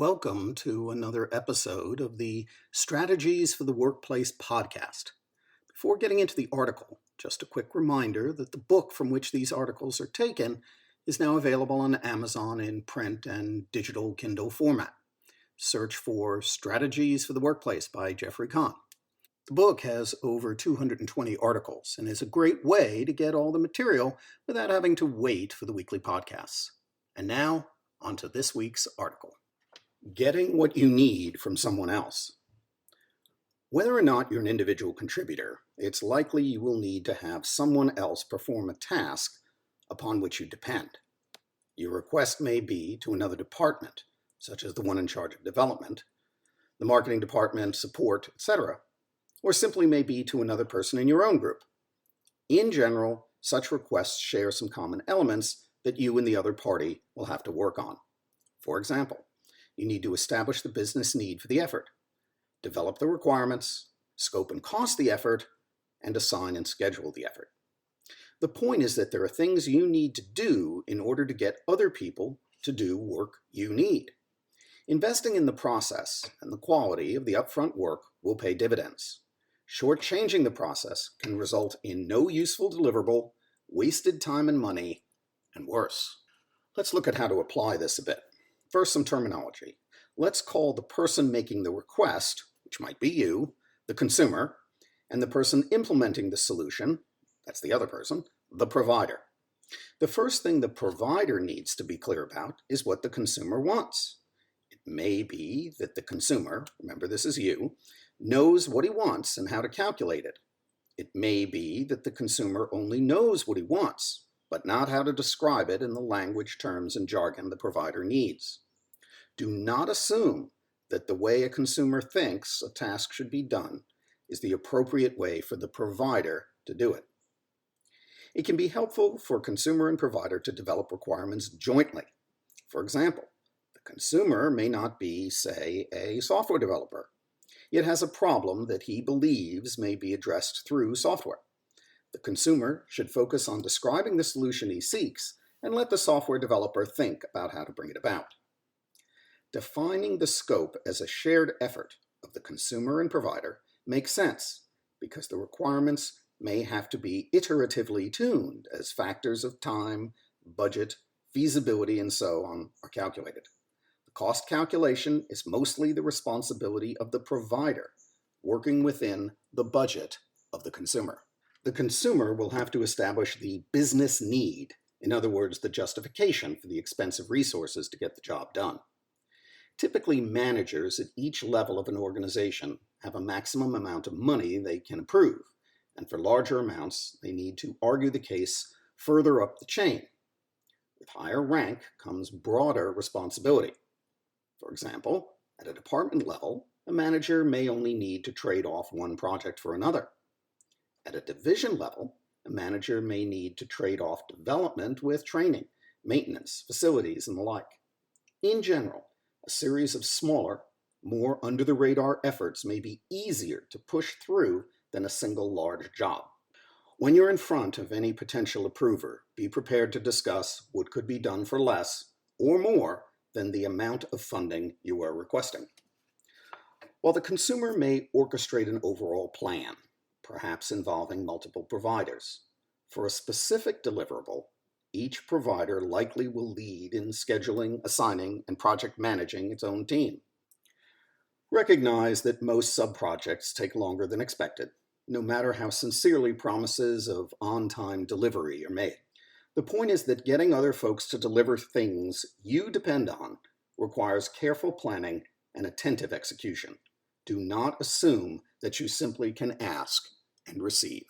Welcome to another episode of the Strategies for the Workplace podcast. Before getting into the article, just a quick reminder that the book from which these articles are taken is now available on Amazon in print and digital Kindle format. Search for Strategies for the Workplace by Jeffrey Kahn. The book has over 220 articles and is a great way to get all the material without having to wait for the weekly podcasts. And now, on to this week's article. Getting what you need from someone else. Whether or not you're an individual contributor, it's likely you will need to have someone else perform a task upon which you depend. Your request may be to another department, such as the one in charge of development, the marketing department, support, etc., or simply may be to another person in your own group. In general, such requests share some common elements that you and the other party will have to work on. For example, you need to establish the business need for the effort, develop the requirements, scope and cost the effort, and assign and schedule the effort. The point is that there are things you need to do in order to get other people to do work you need. Investing in the process and the quality of the upfront work will pay dividends. Shortchanging the process can result in no useful deliverable, wasted time and money, and worse. Let's look at how to apply this a bit. First, some terminology. Let's call the person making the request, which might be you, the consumer, and the person implementing the solution, that's the other person, the provider. The first thing the provider needs to be clear about is what the consumer wants. It may be that the consumer, remember this is you, knows what he wants and how to calculate it. It may be that the consumer only knows what he wants, but not how to describe it in the language, terms, and jargon the provider needs. Do not assume that the way a consumer thinks a task should be done is the appropriate way for the provider to do it. It can be helpful for consumer and provider to develop requirements jointly. For example, the consumer may not be, say, a software developer, yet has a problem that he believes may be addressed through software. The consumer should focus on describing the solution he seeks and let the software developer think about how to bring it about. Defining the scope as a shared effort of the consumer and provider makes sense because the requirements may have to be iteratively tuned as factors of time, budget, feasibility, and so on are calculated. The cost calculation is mostly the responsibility of the provider working within the budget of the consumer. The consumer will have to establish the business need, in other words, the justification for the expensive resources to get the job done. Typically, managers at each level of an organization have a maximum amount of money they can approve, and for larger amounts, they need to argue the case further up the chain. With higher rank comes broader responsibility. For example, at a department level, a manager may only need to trade off one project for another. At a division level, a manager may need to trade off development with training, maintenance, facilities, and the like. In general, a series of smaller, more under-the-radar efforts may be easier to push through than a single large job. When you're in front of any potential approver, be prepared to discuss what could be done for less or more than the amount of funding you are requesting. While the consumer may orchestrate an overall plan, perhaps involving multiple providers, for a specific deliverable, each provider likely will lead in scheduling, assigning, and project managing its own team. Recognize that most sub-projects take longer than expected, no matter how sincerely promises of on-time delivery are made. The point is that getting other folks to deliver things you depend on requires careful planning and attentive execution. Do not assume that you simply can ask and receive.